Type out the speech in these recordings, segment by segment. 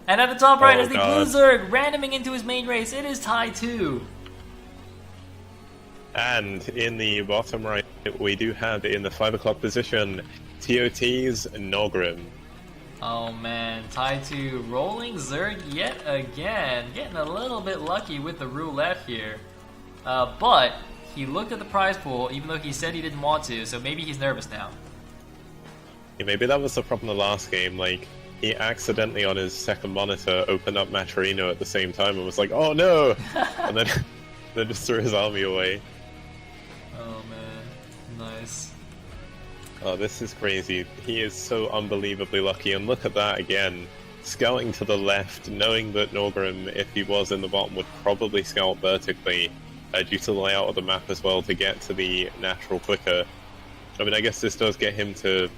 And at the top right Oh, is the God. blue Zerg randoming into his main race. It is Ty2. And in the bottom right, we do have in the 5 o'clock position, TOT's Naugrim. Oh man, Ty2 rolling Zerg yet again. Getting a little bit lucky with the roulette here. But he looked at the prize pool even though he said he didn't want to, so maybe he's nervous now. Yeah, maybe that was the problem the last game, like, he accidentally on his second monitor opened up Maturino at the same time and was like, oh no! And then just threw his army away. Oh man, nice. Oh, this is crazy. He is so unbelievably lucky, and look at that again. Scouting to the left, knowing that Naugrim, if he was in the bottom, would probably scout vertically, due to the layout of the map as well, to get to the natural quicker. I mean, I guess this does get him to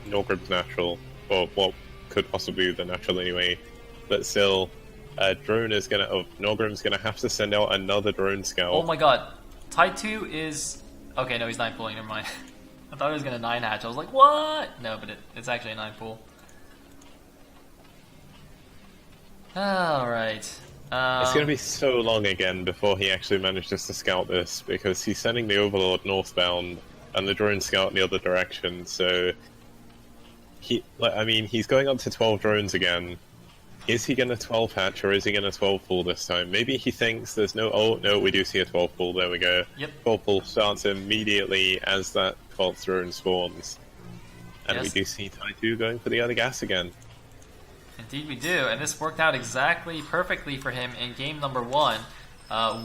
Naugrim's natural, or what could possibly be the natural anyway, but still, Naugrim's gonna have to send out another drone scout. Oh my god, Ty2 is... Okay, no, he's 9 pooling, never mind. I thought he was gonna 9 hatch, I was like, what? No, but it's actually a 9 pool. Alright. It's gonna be so long again before he actually manages to scout this, because he's sending the Overlord northbound, and the drone scout in the other direction, so... he's going up to 12 drones again. Is he gonna 12 hatch, or is he gonna 12 pool this time? Maybe he thinks there's no... Oh, no, we do see a 12 pool, there we go. Yep. 12 pool starts immediately as that 12th drone spawns. And Yes. we do see Ty2 going for the other gas again. Indeed we do, and this worked out exactly perfectly for him in game number 1.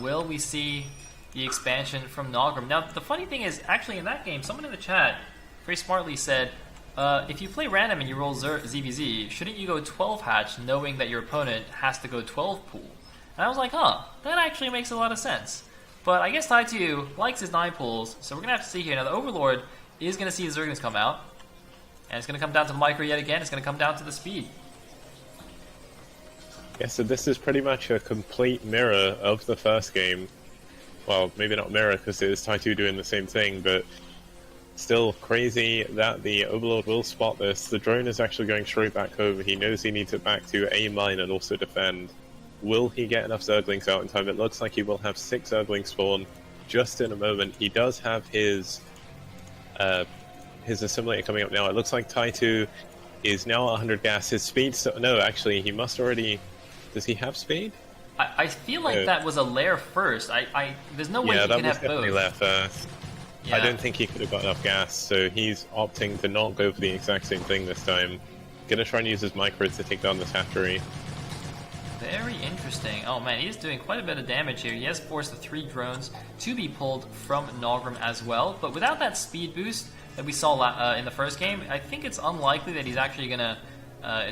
Will we see the expansion from Naugrim? Now, the funny thing is, actually in that game, someone in the chat very smartly said, if you play random and you roll ZvZ, shouldn't you go 12 hatch knowing that your opponent has to go 12 pool? And I was like, huh, that actually makes a lot of sense. But I guess Ty2 likes his 9 pools, so we're going to have to see here. Now, the Overlord is going to see the Zerglings come out, and it's going to come down to the micro yet again. It's going to come down to the speed. Yeah, so this is pretty much a complete mirror of the first game. Well, maybe not mirror, because it is Ty2 doing the same thing, but still crazy that the Overlord will spot this. The drone is actually going straight back over. He knows he needs it back to aim mine and also defend. Will he get enough Zerglings out in time? It looks like he will have 6 Zerglings spawn just in a moment. He does have his assimilator coming up now. It looks like Ty2 is now at 100 gas. His speed... No, actually, he must already... Does he have speed? I feel like that was a lair first. There's no way he can have both. Yeah, that was definitely lair first. Yeah. I don't think he could have got enough gas, so he's opting to not go for the exact same thing this time. Gonna try and use his micro to take down this hatchery. Very interesting. Oh man, he's doing quite a bit of damage here. He has forced the 3 drones to be pulled from Naugrim as well, but without that speed boost that we saw in the first game, I think it's unlikely that he's actually gonna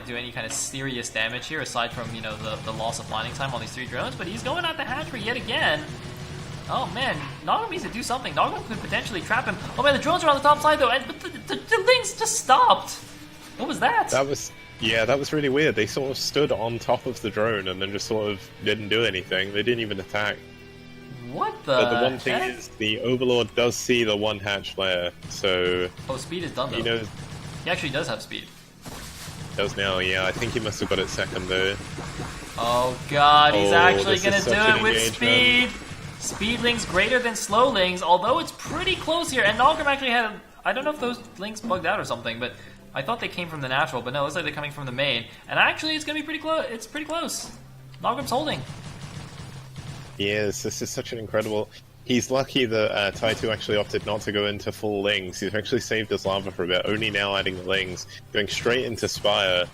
do any kind of serious damage here, aside from, you know, the loss of lining time on these 3 drones. But he's going out the hatchery yet again. Oh man, Naugrim needs to do something. Naugrim could potentially trap him. Oh man, the drones are on the top side though, but the things just stopped. What was that? That was really weird. They sort of stood on top of the drone and then just sort of didn't do anything. They didn't even attack. What the But the one thing heck? is, the Overlord does see the 1 hatch layer, so... Oh, speed is done though. He knows... He actually does have speed. Does now, yeah. I think he must have got it second though. Oh god, he's actually this gonna is do such an it with engagement. speed! Speedlings greater than slowlings, although it's pretty close here. And Naugrim actually had, I don't know if those links bugged out or something, but I thought they came from the natural, but no, it looks like they're coming from the main. And actually, it's gonna be pretty close. It's pretty close. Naugrim's holding. He is. This is such an incredible... He's lucky that Ty2 actually opted not to go into full lings. He's actually saved his lava for a bit, only now adding the lings. Going straight into Spire.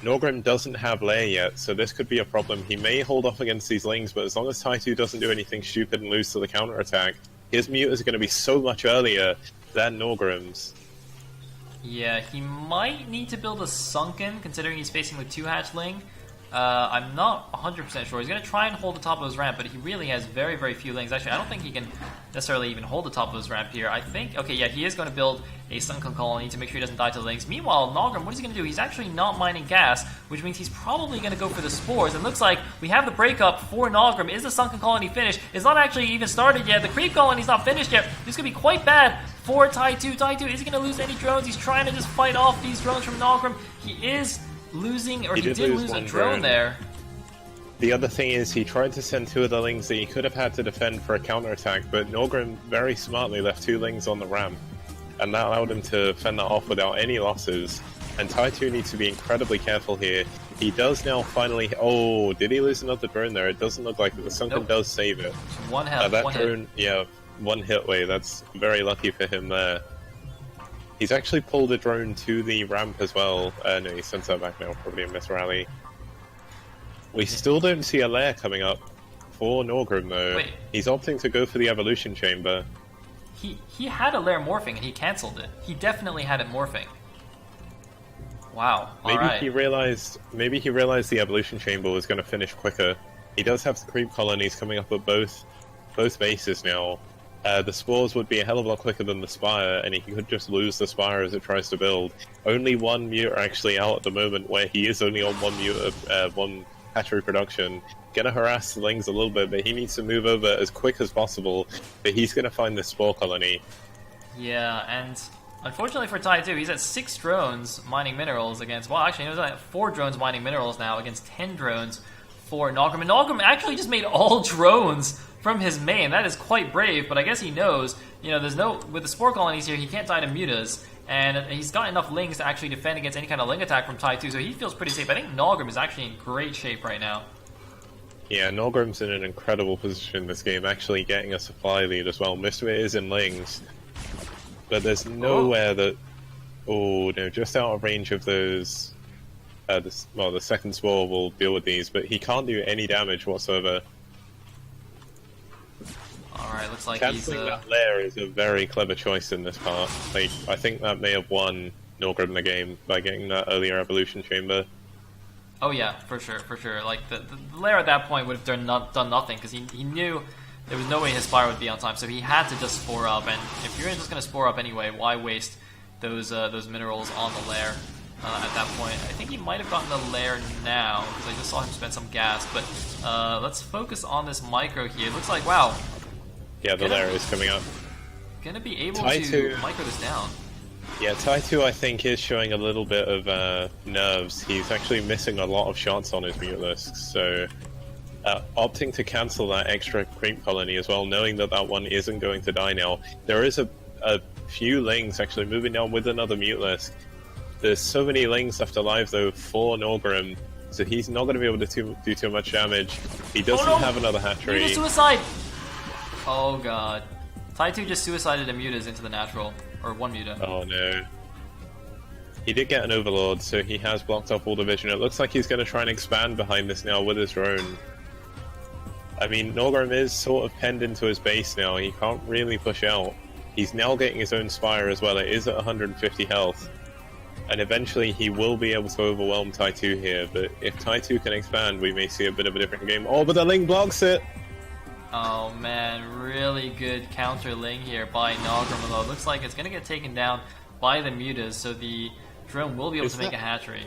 Naugrim doesn't have lair yet, so this could be a problem. He may hold off against these lings, but as long as Ty2 doesn't do anything stupid and lose to the counterattack, his mute is going to be so much earlier than Naugrim's. Yeah, he might need to build a sunken, considering he's facing the 2 hatchling. I'm not 100% sure. He's going to try and hold the top of his ramp, but he really has very, very few lings. Actually, I don't think he can necessarily even hold the top of his ramp here. I think, okay, yeah, he is going to build a sunken colony to make sure he doesn't die to the lings. Meanwhile, Naugrim, what is he going to do? He's actually not mining gas, which means he's probably going to go for the spores. It looks like we have the breakup for Naugrim. Is the sunken colony finished? It's not actually even started yet. The creep colony's not finished yet. This is going to be quite bad for Ty2. Ty2, is he going to lose any drones? He's trying to just fight off these drones from Naugrim. He is losing, or He he did did lose lose a one drone drone. there. The other thing is he tried to send 2 of the lings that he could have had to defend for a counterattack, but Naugrim very smartly left 2 lings on the ramp, and that allowed him to fend that off without any losses. And Ty2 needs to be incredibly careful here. He does now finally... Oh, did he lose another drone there? It doesn't look like it. The Sunken does save it. One hit. That drone, yeah, 1 hit away. That's very lucky for him there. He's actually pulled a drone to the ramp as well. No, he sends that back now, probably a miss rally. We still don't see a lair coming up for Naugrim though. Wait. He's opting to go for the evolution chamber. He had a lair morphing and he cancelled it. He definitely had it morphing. Wow. Maybe Alright. he realized the evolution chamber was going to finish quicker. He does have the creep colonies coming up at both bases now. The spores would be a hell of a lot quicker than the spire, and he could just lose the spire as it tries to build. Only 1 muter actually out at the moment, where he is only on 1 muter, 1 hatchery production. Gonna harass the lings a little bit, but he needs to move over as quick as possible. But he's gonna find this spore colony. Yeah, and unfortunately for Ty2, he's at 6 drones mining minerals against... Well, actually, he's at 4 drones mining minerals now against 10 drones for Naugrim. And Naugrim actually just made all drones from his main. That is quite brave, but I guess he knows, you know, there's no... With the spore colonies here, he can't die to mutas. And he's got enough lings to actually defend against any kind of ling attack from Ty2, so he feels pretty safe. I think Naugrim is actually in great shape right now. Yeah, Naugrim's in an incredible position in this game, actually getting a supply lead as well. Most of it is in lings, but there's nowhere that... Oh, no, just out of range of those... the second spore will deal with these, but he can't do any damage whatsoever. Alright, looks like Cancelling that lair is a very clever choice in this part. Like, I think that may have won Naugrim the game by getting that earlier evolution chamber. Oh yeah, for sure, for sure. Like, the lair at that point would have done nothing, because he knew there was no way his spire would be on time, so he had to just spore up, and if you're just going to spore up anyway, why waste those minerals on the lair at that point? I think he might have gotten the lair now, because I just saw him spend some gas, but let's focus on this micro here. It looks like, wow. Yeah, the lair is coming up. Gonna be able Ty2, to micro this down. Yeah, Ty2 I think is showing a little bit of nerves. He's actually missing a lot of shots on his Mutalisks, so opting to cancel that extra creep colony as well, knowing that that one isn't going to die now. There is a few lings actually moving down with another Mutalisk. There's so many lings left alive though for Naugrim, so he's not going to be able to do too much damage. He doesn't have another hatchery. Muta suicide! Oh god. Ty2 just suicided a mutas into the natural. Or 1 muta. Oh no. He did get an overlord, so he has blocked off all the vision. It looks like he's going to try and expand behind this now with his drone. I mean, Naugrim is sort of penned into his base now. He can't really push out. He's now getting his own spire as well. It is at 150 health. And eventually he will be able to overwhelm Ty2 here, but if Ty2 can expand, we may see a bit of a different game. Oh, but the Ling blocks it! Oh man, really good counter Ling here by Naugrim, although it looks like it's going to get taken down by the mutas, so the drone will be able to make a hatchery.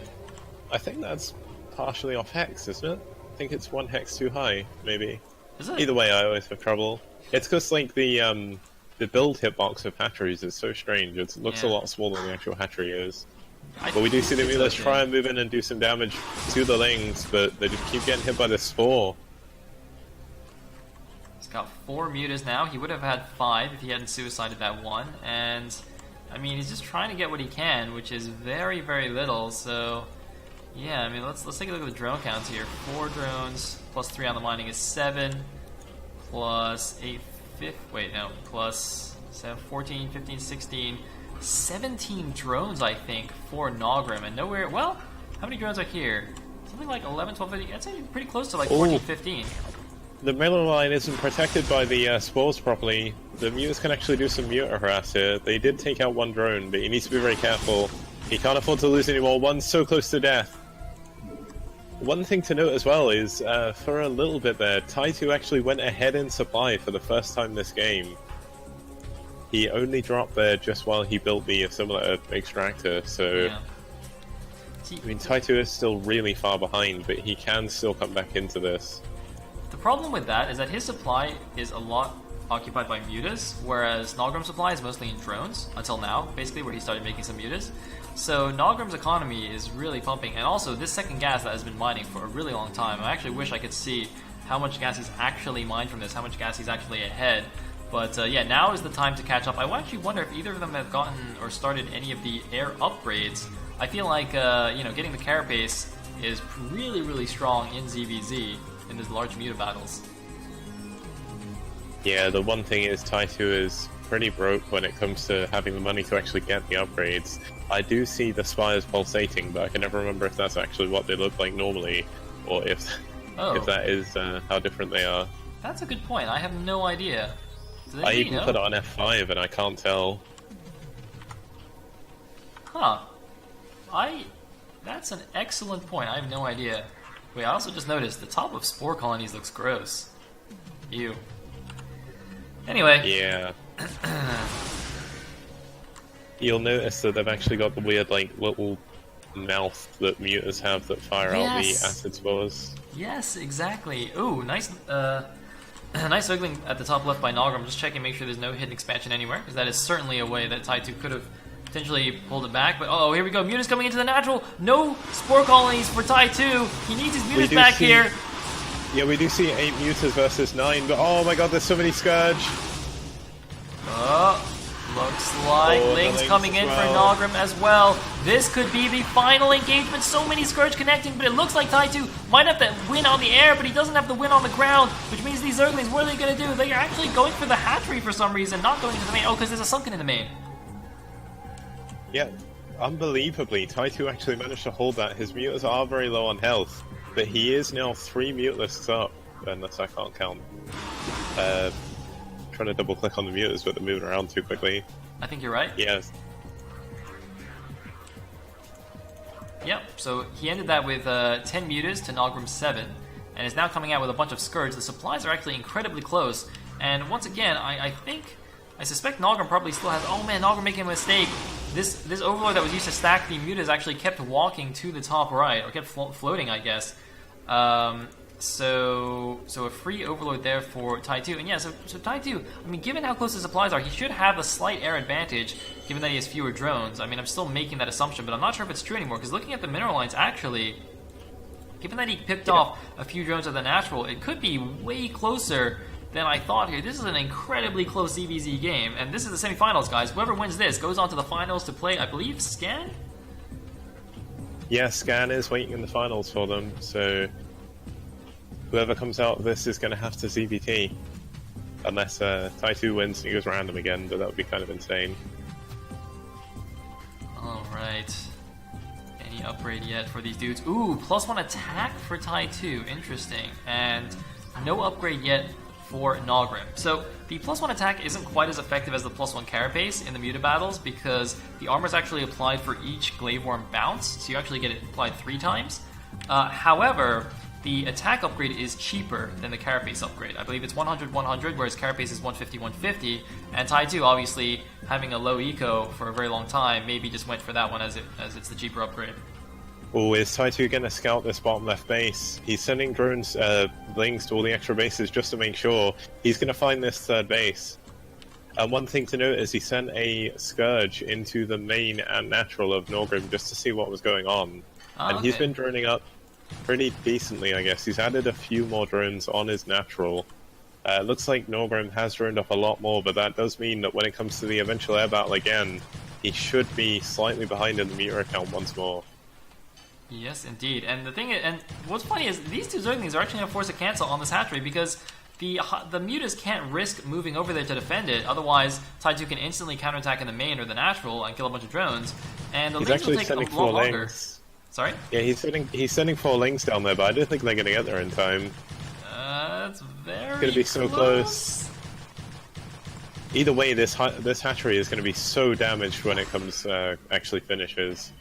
I think that's partially off hex, isn't it? I think it's 1 hex too high, maybe. Is it? Either way, I always have trouble. It's because like the build hitbox of hatcheries is so strange. It looks a lot smaller than the actual hatchery is. But we do see the mutas try and move in and do some damage to the lings, but they just keep getting hit by the spore. He's got 4 mutas now. He would have had 5 if he hadn't suicided that one, and I mean he's just trying to get what he can, which is very, very little. So yeah, I mean let's take a look at the drone counts here. 4 drones plus 3 on the mining is 7, plus 8, plus 7, 14, 15, 16. 17 drones, I think, for Naugrim, and nowhere... Well, how many drones are here? Something like 11, 12, 15... I'd say pretty close to like 14, 15. The middle line isn't protected by the spores properly. The mutas can actually do some muta harass here. They did take out 1 drone, but he needs to be very careful. He can't afford to lose anymore. 1's so close to death. One thing to note as well is, for a little bit there, Ty2 actually went ahead in supply for the first time this game. He only dropped there just while he built the similar extractor, so... Yeah. I mean, Ty2 is still really far behind, but he can still come back into this. The problem with that is that his supply is a lot occupied by mutas, whereas Naugrim's supply is mostly in drones, until now, basically, where he started making some mutas. So Naugrim's economy is really pumping, and also this second gas that has been mining for a really long time. I actually wish I could see how much gas he's actually mined from this, how much gas he's actually ahead. But yeah, now is the time to catch up. I actually wonder if either of them have gotten or started any of the air upgrades. I feel like, you know, getting the carapace is really, really strong in ZvZ in these large muta battles. Yeah, the one thing is Ty2 is pretty broke when it comes to having the money to actually get the upgrades. I do see the spires pulsating, but I can never remember if that's actually what they look like normally, or if that is how different they are. That's a good point. I have no idea. I even put it on F5 and I can't tell. Huh. That's an excellent point. I have no idea. Wait, I also just noticed the top of spore colonies looks gross. Ew. Anyway. Yeah. You'll notice that they've actually got the weird, like, little mouth that mutas have that fire out the acid spores. Yes, exactly. Ooh, nice, nice Zergling at the top left by Naugrim. Just checking, make sure there's no hidden expansion anywhere, because that is certainly a way that Ty2 could have potentially pulled it back. But oh, here we go. Mutas coming into the natural. No spore colonies for Ty2. He needs his mutas back here. Yeah, we do see 8 mutas versus 9, but oh my god, there's so many Scourge. Looks like Lings coming in for Naugrim as well. This could be the final engagement. So many Scourge connecting, but it looks like Ty2 might have the win on the air, but he doesn't have the win on the ground, which means these Zerglings, what are they going to do? They are actually going for the hatchery for some reason, not going into the main. Oh, because there's a sunken in the main. Yeah, unbelievably, Ty2 actually managed to hold that. His mutas are very low on health, but he is now 3 mutalists up, unless I can't count. Trying to double click on the mutas, but they're moving around too quickly. I think you're right. Yes. Yep, so he ended that with 10 mutas to Naugrim's 7, and is now coming out with a bunch of Scourge. The supplies are actually incredibly close, and once again, I suspect Naugrim probably still has... Oh man, Naugrim making a mistake. This Overlord that was used to stack the mutas actually kept walking to the top right, or kept floating, I guess. So a free Overlord there for Ty2. And yeah, so Ty2, I mean, given how close the supplies are, he should have a slight air advantage, given that he has fewer drones. I mean, I'm still making that assumption, but I'm not sure if it's true anymore, because looking at the mineral lines, actually, given that he picked off a few drones of the natural, it could be way closer than I thought here. This is an incredibly close ZvZ game, and this is the semifinals, guys. Whoever wins this goes on to the finals to play, I believe, Scan? Yeah, Scan is waiting in the finals for them, so whoever comes out of this is going to have to ZVT. Unless Ty2 wins and he goes random again, but that would be kind of insane. Alright. Any upgrade yet for these dudes? Ooh, +1 attack for Ty2. Interesting. And no upgrade yet for Naugrim. So the +1 attack isn't quite as effective as the +1 carapace in the muta battles, because the armor is actually applied for each glaive worm bounce, so you actually get it applied 3 times. However, the attack upgrade is cheaper than the carapace upgrade. I believe it's 100-100, whereas carapace is 150-150, and Ty2, obviously, having a low eco for a very long time, maybe just went for that one as it's the cheaper upgrade. Oh, is Ty2 going to scout this bottom left base? He's sending drones, Lings to all the extra bases just to make sure. He's going to find this third base. And one thing to note is he sent a Scourge into the main and natural of Naugrim just to see what was going on. And he's been droning up pretty decently, I guess. He's added a few more drones on his natural. Looks like Naugrim has droned up a lot more, but that does mean that when it comes to the eventual air battle again, he should be slightly behind in the meter account once more. Yes, indeed. And the thing is, and what's funny is these two Zerglings are actually going to force a cancel on this hatchery, because the mutas can't risk moving over there to defend it. Otherwise, Ty2 can instantly counterattack in the main or the natural and kill a bunch of drones. And the Lings will take a lot longer. Sorry? Yeah, he's sending 4 Lings down there, but I don't think they're going to get there in time. That's very It's going to be so close. Either way, this hatchery is going to be so damaged when it comes actually finishes.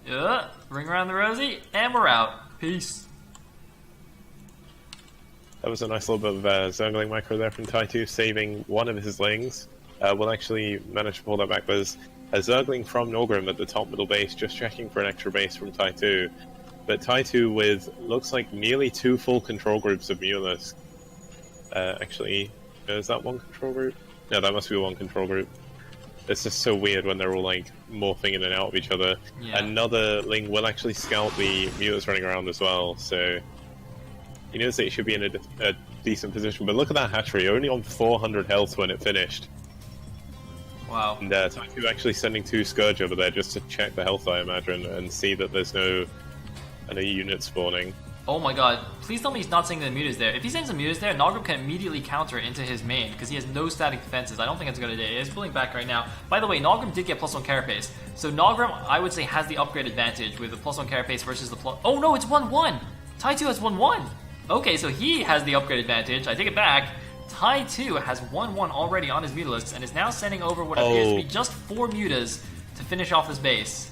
Yeah, ring around the rosy, and we're out. Peace. That was a nice little bit of Zergling micro there from Ty2, saving one of his Lings. We'll actually manage to pull that back. There's a Zergling from Naugrim at the top middle base, just checking for an extra base from Ty2. But Ty2 with, looks like nearly 2 full control groups of Mulus. Actually, Is that one control group? No, that must be one control group. It's just so weird when they're all like morphing in and out of each other. Yeah. Another Ling will actually scout the mutants running around as well, so he knows that he should be in a decent position. But look at that hatchery, only on 400 health when it finished. Wow. And Ty2 actually sending 2 Scourge over there just to check the health, I imagine, and see that there's no unit spawning. Oh my god, please tell me he's not sending the mutas there. If he sends the mutas there, Naugrim can immediately counter into his main, because he has no static defenses. I don't think it's a good idea. He is pulling back right now. By the way, Naugrim did get +1 carapace. So Naugrim, I would say, has the upgrade advantage with the +1 carapace versus the Oh no, it's 1-1! Ty2 has 1-1! Okay, so he has the upgrade advantage. I take it back. Ty2 has 1-1 already on his mutalist, and is now sending over what appears to be just 4 mutas to finish off his base.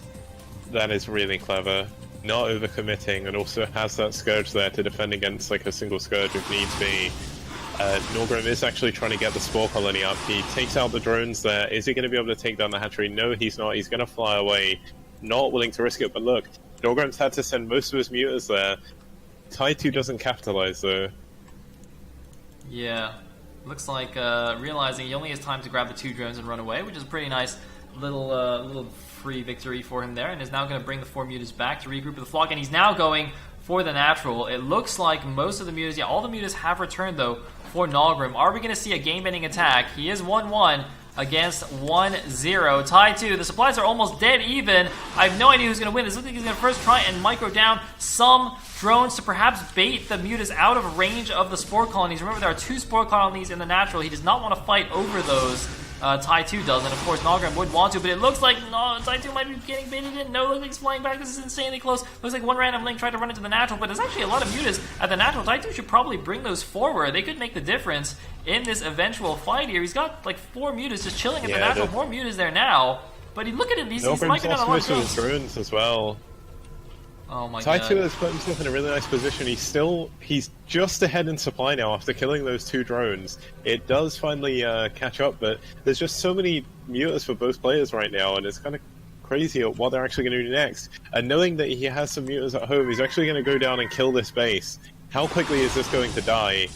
That is really clever. Not overcommitting, and also has that Scourge there to defend against like a single Scourge if needs be. Naugrim is actually trying to get the Spore Colony up. He takes out the drones there. Is he going to be able to take down the hatchery? No, he's not. He's going to fly away. Not willing to risk it, but look, Naugrim's had to send most of his mutas there. Ty2 doesn't capitalize though. Yeah, looks like realizing he only has time to grab the 2 drones and run away, which is a pretty nice little free victory for him there, and is now going to bring the 4 mutas back to regroup with the flock, and he's now going for the natural. It looks like most of the mutas, yeah, all the mutas have returned though for Naugrim. Are we going to see a game-ending attack? He is 1-1 against 1-0. Ty2, the supplies are almost dead even. I have no idea who's going to win. This looks like he's going to first try and micro down some drones to perhaps bait the mutas out of range of the spore colonies. Remember, there are 2 spore colonies in the natural. He does not want to fight over those. Ty2 does, and of course Naugrim would want to, but it looks like Ty2 might be getting baited in. No, looks like he's flying back. This is insanely close. Looks like one random Link tried to run into the natural, but there's actually a lot of mutas at the natural. Ty2 should probably bring those forward. They could make the difference in this eventual fight here. He's got like 4 mutas just chilling at the natural. More mutas there now, but look at it. He's micing down a lot of drones as well. Oh my god. Ty2 has put himself in a really nice position. He's just ahead in supply now after killing those 2 drones. It does finally catch up, but there's just so many mutas for both players right now, and it's kind of crazy what they're actually going to do next. And knowing that he has some mutas at home, he's actually going to go down and kill this base. How quickly is this going to die?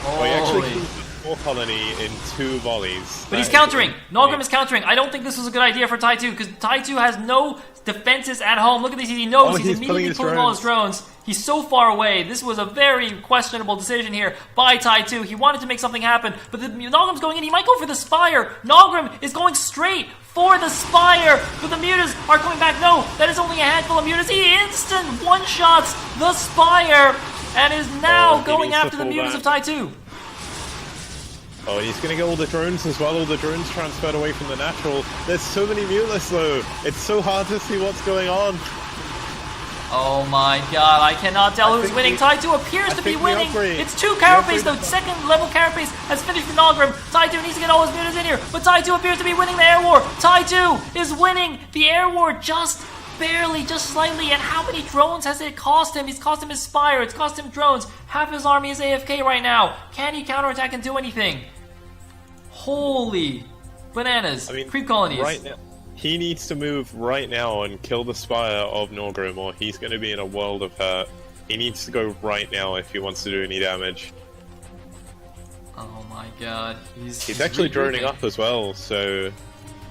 Oh, he actually killed the spore colony in 2 volleys. But he's countering! Naugrim is countering! I don't think this was a good idea for Ty2, because Ty2 has no defenses at home. Look at this, he knows he's immediately pulling all his drones. He's so far away. This was a very questionable decision here by Ty2. He wanted to make something happen, but Naugrim's going in. He might go for the Spire. Naugrim is going straight for the Spire, but the mutas are coming back. No, that is only a handful of mutas. He instant one-shots the Spire and is now going after the mutas of Ty2. Oh, he's going to get all the drones as well. All the drones transferred away from the natural. There's so many mutas though. It's so hard to see what's going on. Oh my god, I cannot tell who's winning. Ty2 appears to be winning. It's 2 carapace though. 2nd level carapace has finished for Naugrim. Ty2 needs to get all his mutas in here, but Ty2 appears to be winning the air war. Ty2 is winning the air war just barely, just slightly. And how many drones has it cost him? It's cost him his Spire. It's cost him drones. Half his army is AFK right now. Can he counterattack and do anything? Holy bananas. I mean, creep colonies. Right now, he needs to move right now and kill the Spire of Naugrim, or he's going to be in a world of hurt. He needs to go right now if he wants to do any damage. Oh my god. He's actually droning up as well, so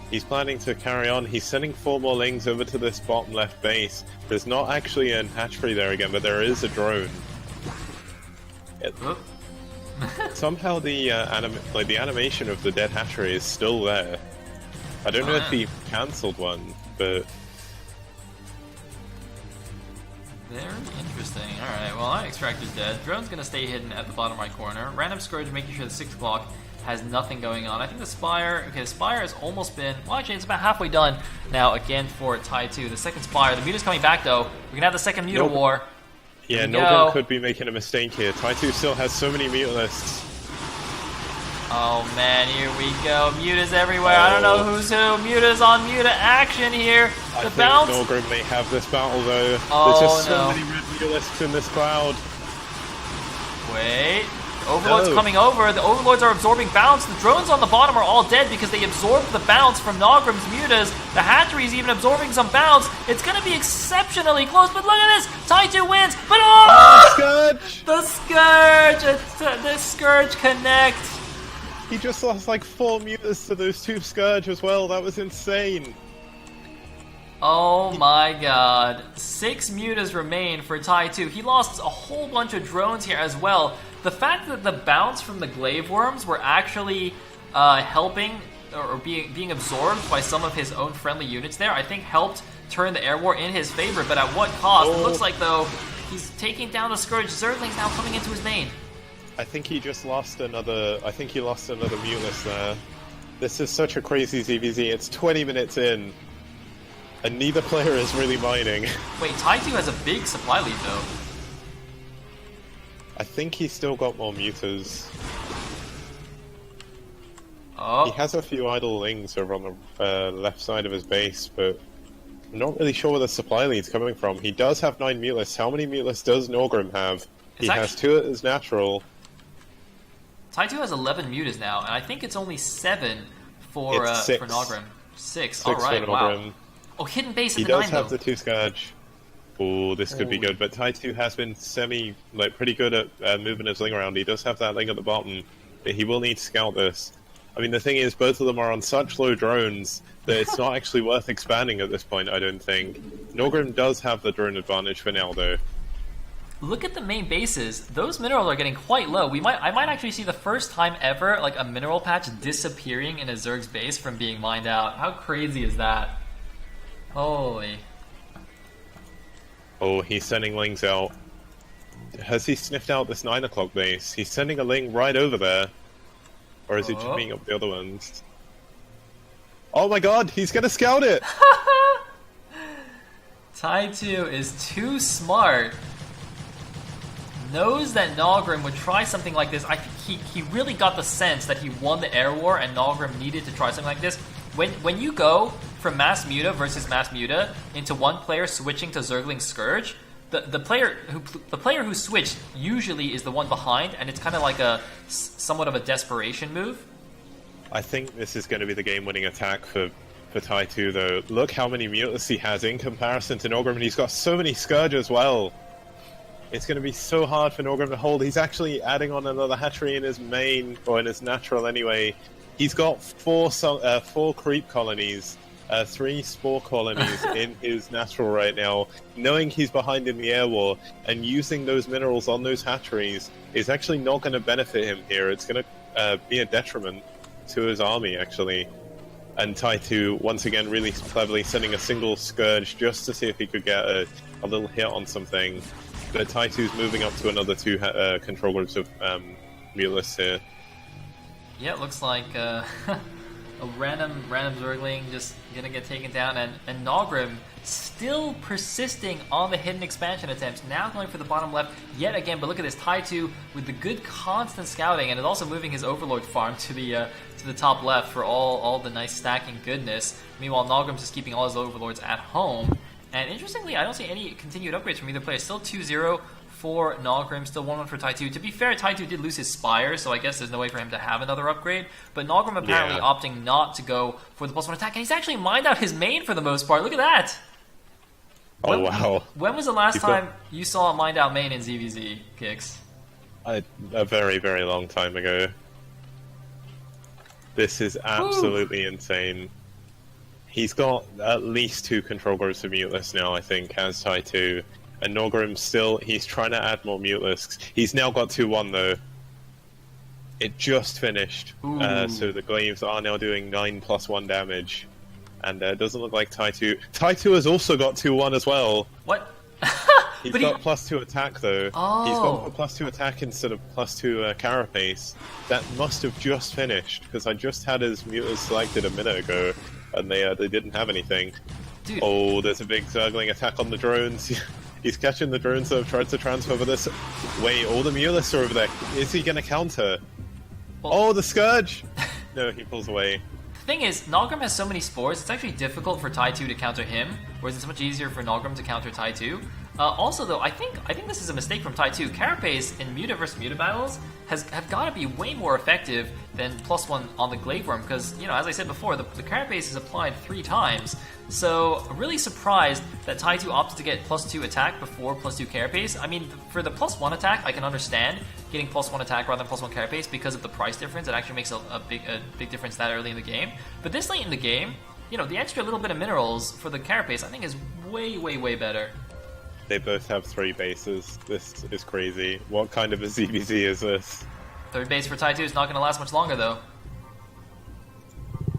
he's planning to carry on. He's sending 4 more Lings over to this bottom left base. There's not actually an hatchery there again, but there is a drone. Somehow the animation of the dead hatchery is still there. I don't know if he cancelled one, but very interesting. Alright, well, I extracted dead. Drone's gonna stay hidden at the bottom right corner. Random Scourge making sure the 6 o'clock has nothing going on. I think the Spire, okay, the Spire has almost been, well actually it's about halfway done now again for Ty2. The 2nd Spire, the muta's coming back though. We're gonna have the 2nd muta war. Yeah, Naugrim could be making a mistake here. Ty2 still has so many mutalists. Oh man, here we go. Mutas everywhere. I don't know who's who. Mutas on muta action here. The bounce. I think Naugrim may have this battle though. There's just so many red mutalists in this cloud. Wait. Overlord's coming over. The Overlords are absorbing bounce. The drones on the bottom are all dead because they absorbed the bounce from Naugrim's mutas. The hatchery's even absorbing some bounce. It's going to be exceptionally close, but look at this. Ty2 wins, but Scourge! The Scourge! The Scourge connect. He just lost like 4 mutas to those 2 Scourge as well. That was insane. Oh my god. 6 mutas remain for Ty2. He lost a whole bunch of drones here as well. The fact that the bounce from the Glaive Worms were actually helping or being absorbed by some of his own friendly units there, I think helped turn the air war in his favor, but at what cost? It looks like, though, he's taking down the Scourge. Zergling's now coming into his main. I think he just lost another... I think he lost another Mutalist there. This is such a crazy ZvZ. It's 20 minutes in, and neither player is really mining. Wait, Ty2 has a big supply lead, though. I think he's still got more mutas. Oh. He has a few idle lings over on the left side of his base, but I'm not really sure where the supply lead's coming from. He does have 9 mutalists. How many mutalists does Naugrim have? He has 2 at his natural. Ty2 has 11 mutas now, and I think it's only 7 for Naugrim. 6. All right, wow. Oh, hidden base at the 9, though. He does have the 2 Scourge. Oh, this could be good, but Ty2 has been pretty good at moving his ling around. He does have that ling at the bottom, but he will need to scout this. I mean, the thing is, both of them are on such low drones that it's not actually worth expanding at this point, I don't think. Naugrim does have the drone advantage for now, though. Look at the main bases. Those minerals are getting quite low. I might actually see the first time ever, like, a mineral patch disappearing in a Zerg's base from being mined out. How crazy is that? Holy. Oh, he's sending lings out. Has he sniffed out this 9 o'clock base? He's sending a ling right over there. Or is he just beating up the other ones? Oh my god, he's gonna scout it! Ty2 is too smart. Knows that Naugrim would try something like this. I think he really got the sense that he won the air war and Naugrim needed to try something like this. When you go from mass muta versus mass muta into one player switching to Zergling Scourge, the player who switched usually is the one behind, and it's kind of like a somewhat of a desperation move. I think this is going to be the game-winning attack for Ty2, though. Look how many mutants he has in comparison to Naugrim, and he's got so many Scourge as well. It's going to be so hard for Naugrim to hold. He's actually adding on another hatchery in his main, or in his natural anyway. He's got 4 creep colonies. 3 spore colonies in his natural right now, knowing he's behind in the air war, and using those minerals on those hatcheries is actually not going to benefit him here. It's going to be a detriment to his army, actually. And Ty2, once again, really cleverly sending a single Scourge just to see if he could get a little hit on something. But Ty2's moving up to another 2 control groups of mutalists here. Yeah, it looks like a random Zergling just gonna get taken down, and Naugrim still persisting on the hidden expansion attempts, now going for the bottom left yet again. But look at this, Ty2 with the good constant scouting, and is also moving his Overlord farm to the top left for all the nice stacking goodness. Meanwhile, Naugrim's just keeping all his Overlords at home. And interestingly, I don't see any continued upgrades from either player. Still 2-0 for Naugrim, still 1-1 for Ty2. To be fair, Ty2 did lose his Spire, so I guess there's no way for him to have another upgrade. But Naugrim apparently opting not to go for the +1 attack, and he's actually mined out his main for the most part. Look at that! Wow. When was the last time you saw a mined out main in ZvZ, Kix? A very, very long time ago. This is absolutely insane. He's got at least 2 control groups of mutalisks now, I think, has Ty2. And Naugrim still, he's trying to add more mutalisks. He's now got 2-1 though. It just finished. So the glaives are now doing 9+1 damage. And it doesn't look like Ty2. Ty2 has also got 2-1 as well. What? He's got +2 attack though. Oh. He's got +2 attack instead of +2 carapace. That must have just finished, because I just had his mutas selected a minute ago, and they didn't have anything. Dude. Oh, there's a big Zergling attack on the drones. He's catching the drones that have tried to transfer over this. Wait, all the mutalisks are over there. Is he going to counter? Well, oh, the Scourge! No, he pulls away. The thing is, Naugrim has so many spores, it's actually difficult for Ty2 to counter him, whereas it's much easier for Naugrim to counter Ty2. Also, though, I think this is a mistake from Ty2. Carapace in Muta versus Muta battles have got to be way more effective than +1 on the Glaive Worm, because, you know, as I said before, the Carapace is applied 3 times. So, really surprised that Ty2 opted to get +2 attack before +2 Carapace. I mean, for the +1 attack, I can understand getting +1 attack rather than +1 Carapace because of the price difference. It actually makes a big difference that early in the game. But this late in the game, you know, the extra little bit of minerals for the Carapace, I think, is way better. They both have 3 bases. This is crazy. What kind of a ZvZ is this? 3rd base for Ty2 is not going to last much longer, though.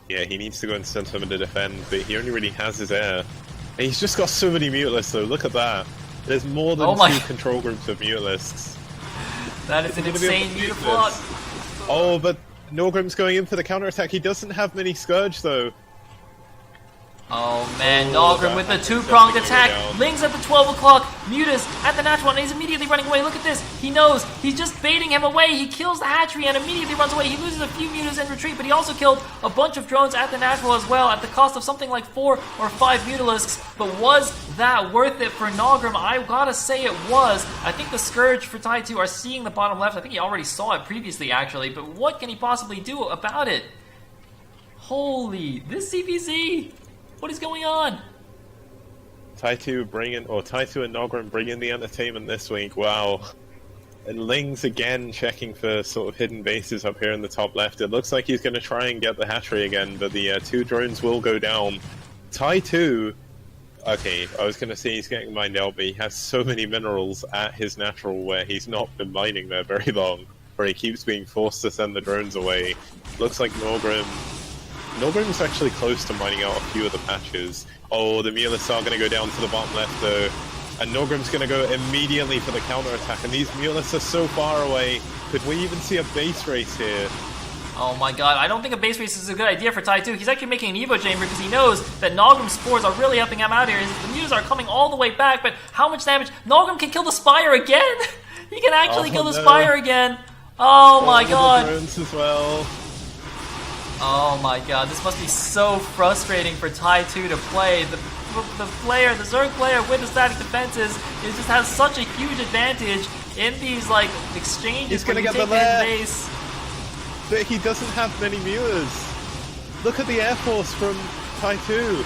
Yeah, he needs to go and send someone to defend, but he only really has his air. And he's just got so many Mutalisks, though. Look at that. There's more than 2 control groups of Mutalisks. That is an insane Mutaflot. Oh, but Naugrim's going in for the counterattack. He doesn't have many Scourge, though. Oh man, Naugrim with the 2-pronged attack. Ling's at the 12 o'clock. Muta's at the natural one, and he's immediately running away. Look at this. He knows. He's just baiting him away. He kills the hatchery and immediately runs away. He loses a few Mutas in retreat, but he also killed a bunch of drones at the natural as well at the cost of something like 4 or 5 Mutalisks. But was that worth it for Naugrim? I gotta say it was. I think the Scourge for Ty2 are seeing the bottom left. I think he already saw it previously, actually, but what can he possibly do about it? Holy, this ZvZ! What is going on? Ty2 and Naugrim bring in the entertainment this week. Wow. And Ling's again checking for sort of hidden bases up here in the top left. It looks like he's going to try and get the hatchery again, but the 2 drones will go down. Ty2, okay, I was going to say he's getting mined out, but he has so many minerals at his natural where he's not been mining there very long, where he keeps being forced to send the drones away. Looks like Naugrim's actually close to mining out a few of the patches. Oh, the Mutalisks are going to go down to the bottom left though. And Naugrim's going to go immediately for the counterattack. And these Mutalisks are so far away. Could we even see a base race here? Oh my god, I don't think a base race is a good idea for Ty2. He's actually making an Evo Chamber because he knows that Naugrim's spores are really helping him out here. The Mutas are coming all the way back, but how much damage? Naugrim can kill the Spire again! He can actually kill the Spire again! Oh my god! The drones as well. Oh my god, this must be so frustrating for Ty2 to play. The Zerg player with the static defenses, it just has such a huge advantage in these like exchanges. He's gonna get the base. But he doesn't have many Mutas. Look at the air force from Ty2.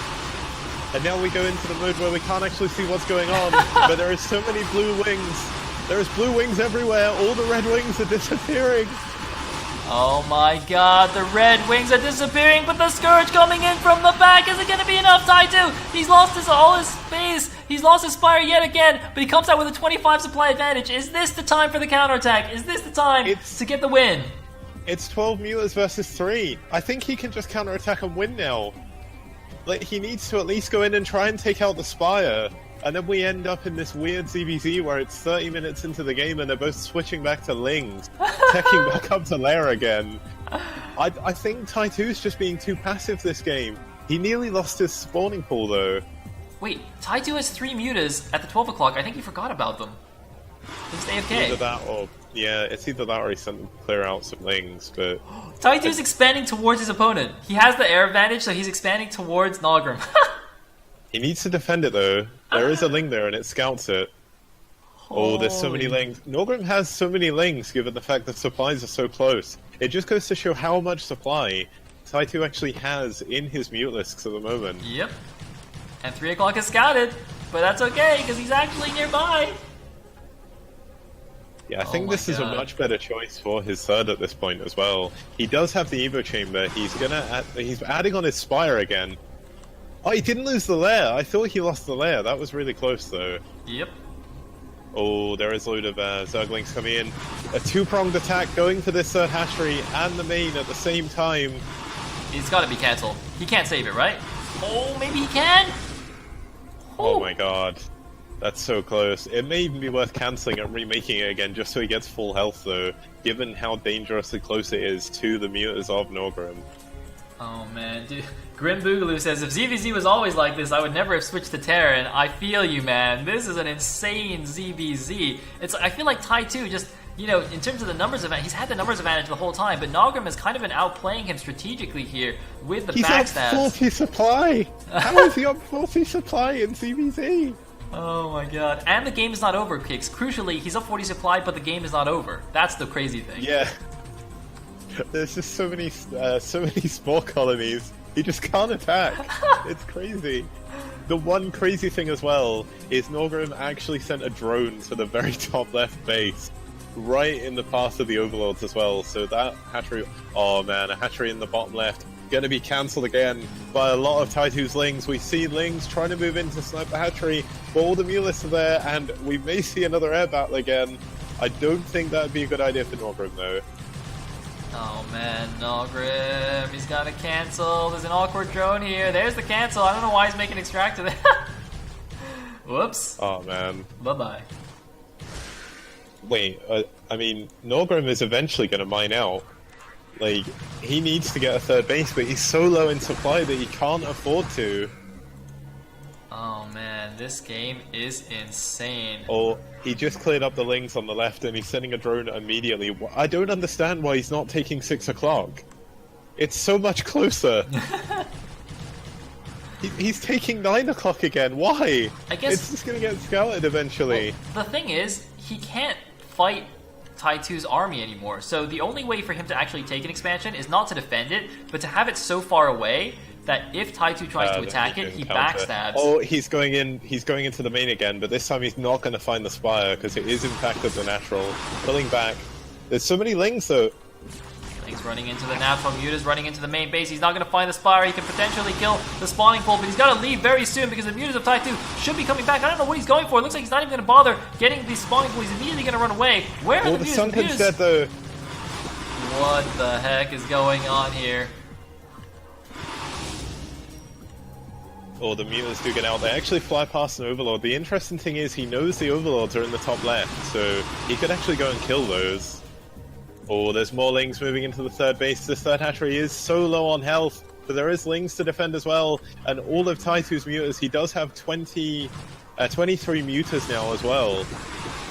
And now we go into the mode where we can't actually see what's going on, but there are so many blue wings. There's blue wings everywhere. All the red wings are disappearing. Oh my god, the red wings are disappearing, but the Scourge coming in from the back. Is it going to be enough? Ty2, he's lost all his space. He's lost his Spire yet again, but he comes out with a 25 supply advantage. Is this the time for the counterattack? Is this the time to get the win? It's 12 Mutas versus 3. I think he can just counterattack and win now. Like, he needs to at least go in and try and take out the Spire. And then we end up in this weird ZvZ where it's 30 minutes into the game and they're both switching back to Lings, checking back up to Lair again. I think Ty2's just being too passive this game. He nearly lost his spawning pool though. Wait, Ty2 has 3 Mutas at the 12 o'clock. I think he forgot about them. He's AFK. Either that or, yeah, it's either that or he sent them to clear out some Lings, but... Ty2's expanding towards his opponent. He has the air advantage, so he's expanding towards Naugrim. He needs to defend it though. There is a Ling there and it scouts it. Oh, there's so many Lings. Naugrim has so many Lings given the fact that supplies are so close. It just goes to show how much supply Ty2 actually has in his Mutalisks at the moment. Yep. And 3 o'clock is scouted, but that's okay because he's actually nearby. Yeah, I think this is a much better choice for his third at this point as well. He does have the Evo Chamber. He's adding on his Spire again. Oh, he didn't lose the lair. I thought he lost the lair. That was really close, though. Yep. Oh, there is a load of Zerglings coming in. A 2-pronged attack going for this third hatchery and the main at the same time. He's got to be cancelled. He can't save it, right? Oh, maybe he can? Oh my god. That's so close. It may even be worth cancelling and remaking it again just so he gets full health, though, given how dangerously close it is to the Mutas of Naugrim. Oh man, dude. Grim Boogaloo says, if ZvZ was always like this, I would never have switched to Terran. I feel you, man. This is an insane ZvZ. I feel like Ty2 just, you know, in terms of the numbers advantage, he's had the numbers advantage the whole time, but Naugrim has kind of been outplaying him strategically here with the backstabs. He's up 40 supply! How is he up 40 supply in ZvZ? Oh my god. And the game is not over, Kicks. Crucially, he's up 40 supply, but the game is not over. That's the crazy thing. Yeah. There's just so many spore colonies. He just can't attack. It's crazy. The one crazy thing as well is Naugrim actually sent a drone to the very top left base, right in the path of the overlords as well. So that hatchery, oh man, a hatchery in the bottom left, going to be cancelled again by a lot of Ty2's Lings. We see Lings trying to move in to snipe the hatchery, but all the Mulists are there, and we may see another air battle again. I don't think that would be a good idea for Naugrim though. Oh man, Naugrim, he's got to cancel. There's an awkward drone here. There's the cancel. I don't know why he's making extractor there. Whoops. Oh man. Bye-bye. Wait, I mean, Naugrim is eventually going to mine out. Like, he needs to get a third base, but he's so low in supply that he can't afford to. Oh man, this game is insane. Oh, he just cleared up the Lings on the left and he's sending a drone immediately. I don't understand why he's not taking 6 o'clock. It's so much closer. He's taking 9 o'clock again. Why? I guess it's just going to get scouted eventually. Well, the thing is, he can't fight Ty2's army anymore. So the only way for him to actually take an expansion is not to defend it, but to have it so far away that if Ty2 tries to attack it, he backstabs. Oh, he's going into the main again, but this time he's not going to find the Spire, because it is in fact of the natural. Pulling back. There's so many Lings though. Lings running into the natural, Muta's running into the main base. He's not going to find the Spire. He can potentially kill the spawning pool, but he's got to leave very soon because the Mutas of Ty2 should be coming back. I don't know what he's going for. It looks like he's not even going to bother getting the spawning pool. He's immediately going to run away. Where are the Mutas? Sunken's dead though. What the heck is going on here? Or the Mutas do get out. They actually fly past an Overlord. The interesting thing is he knows the Overlords are in the top left, so he could actually go and kill those. Oh, there's more Lings moving into the third base. This third hatchery is so low on health, but there is Lings to defend as well. And all of Ty2's Mutas, he does have 23 Mutas now as well.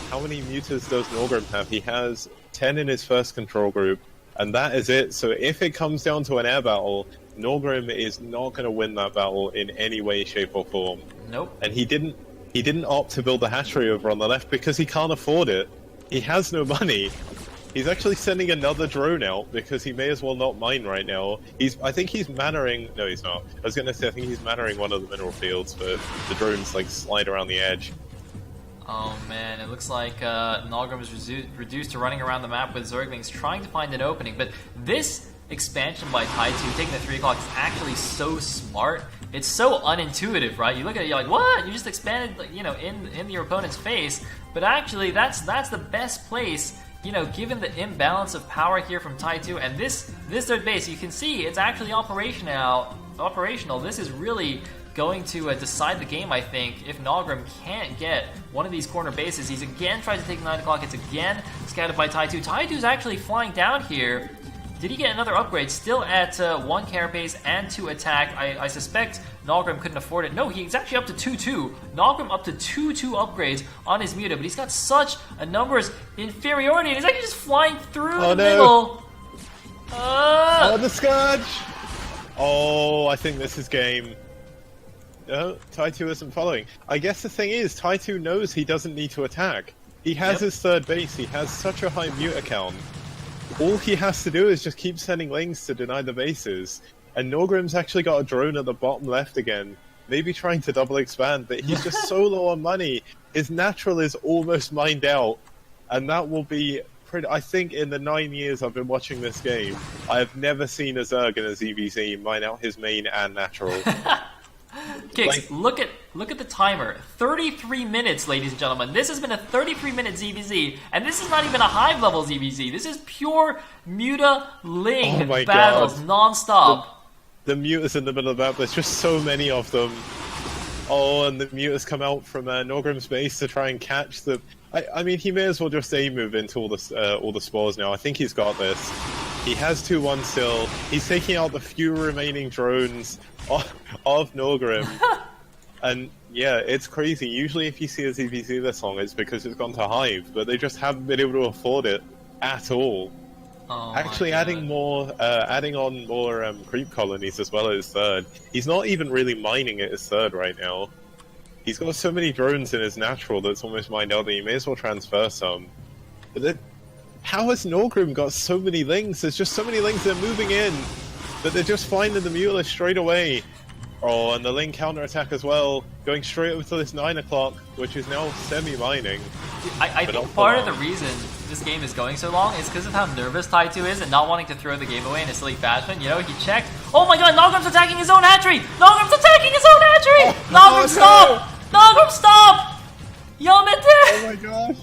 How many Mutas does Naugrim have? He has 10 in his first control group, and that is it. So if it comes down to an air battle, Naugrim is not going to win that battle in any way, shape, or form. Nope. And he didn't opt to build the hatchery over on the left because he can't afford it. He has no money. He's actually sending another drone out because he may as well not mine right now. I think he's mannering. No, he's not. I was going to say I think he's mannering one of the mineral fields, but the drones like slide around the edge. Oh man, it looks like Naugrim is reduced to running around the map with Zerglings trying to find an opening. But this expansion by Ty2, taking the 3 o'clock, is actually so smart. It's so unintuitive, right? You look at it, you're like, what? You just expanded, you know, in your opponent's face. But actually, that's the best place, you know, given the imbalance of power here from Ty2. And this third base, you can see it's actually operational. This is really going to decide the game, I think, if Naugrim can't get one of these corner bases. He's again trying to take 9 o'clock. It's again scouted by Ty2. Ty2's actually flying down here. Did he get another upgrade? Still at 1 carapace and 2 attack. I suspect Naugrim couldn't afford it. No, he's actually up to 2-2. Naugrim up to 2-2 upgrades on his Muta, but he's got such a numbers inferiority, and he's actually just flying through the middle. Oh, the Scourge! Oh, I think this is game. No, Ty2 isn't following. I guess the thing is, Ty2 knows he doesn't need to attack. He has his third base. He has such a high Muta count. All he has to do is just keep sending Lings to deny the bases. And Naugrim's actually got a drone at the bottom left again. Maybe trying to double expand, but he's just so low on money. His natural is almost mined out. And that will be pretty... I think in the 9 years I've been watching this game, I have never seen a Zerg and a ZvZ mine out his main and natural. Kicks, look at the timer. 33 minutes, ladies and gentlemen. This has been a 33-minute ZvZ, and this is not even a high-level ZvZ. This is pure Muta Ling battles non-stop. The Mutas in the middle of the map, there's just so many of them. Oh, and the Mutas come out from Naugrim's base to try and catch the... I mean, he may as well just A-move into all the spores now. I think he's got this. He has 2-1 still. He's taking out the few remaining drones of Naugrim. And yeah, it's crazy. Usually if you see a ZvZ this long, it's because it's gone to Hive, but they just haven't been able to afford it at all. Oh, actually adding on more creep colonies as well as third. He's not even really mining at his third right now. He's got so many drones in his natural that's almost mind elder. You may as well transfer some. But then, how has Naugrim got so many links? There's just so many links that are moving in that they're just finding the Mueller straight away. Oh, and the link counterattack as well, going straight over to this 9 o'clock, which is now semi-mining. I think part of the reason this game is going so long is because of how nervous Ty2 is and not wanting to throw the game away in a silly fashion. You know, he checked. Oh my god, Naugrim's attacking his own hatchery! Naugrim's attacking his own hatchery! Naugrim, stop! Naugrim, stop! Yamete! Oh my god.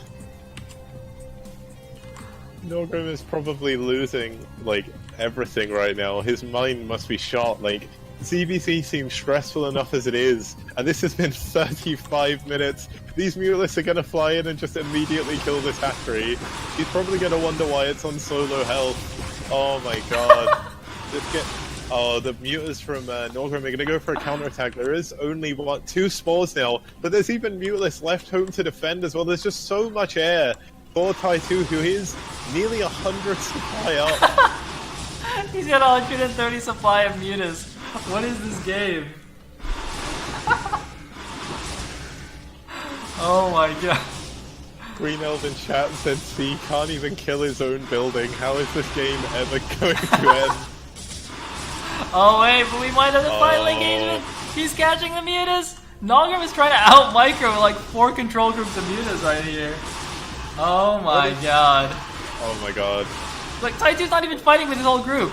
Naugrim is probably losing, like, everything right now. His mind must be shot, like... ZvZ seems stressful enough as it is, and this has been 35 minutes. These Mutalists are gonna fly in and just immediately kill this hatchery. He's probably gonna wonder why it's on solo health. Oh my god. Oh, the Mutas from Naugrim are gonna go for a counterattack. There is only, what, 2 spores now, but there's even Mutalists left home to defend as well. There's just so much air for Ty2, who is nearly 100 supply up. He's got 130 supply of Mutas. What is this game? Oh my god. Green Elven chat said C can't even kill his own building. How is this game ever going to end? Oh wait, but we might have the final engagement. He's catching the Mutas. Naugrim is trying to out micro like 4 control groups of Mutas right here. Oh my god. Oh my god. Like, Ty2's not even fighting with his whole group.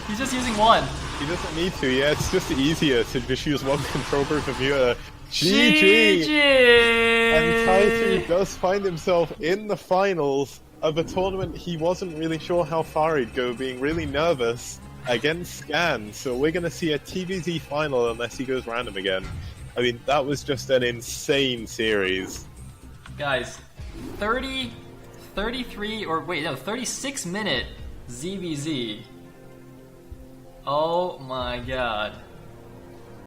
He's just using one. He doesn't need to, yeah, it's just easier to just use one control group of Muta. GG! And Ty2 does find himself in the finals of a tournament he wasn't really sure how far he'd go, being really nervous against Scan. So we're gonna see a TvZ final unless he goes random again. I mean, that was just an insane series. Guys, 36 minute ZvZ. Oh my god.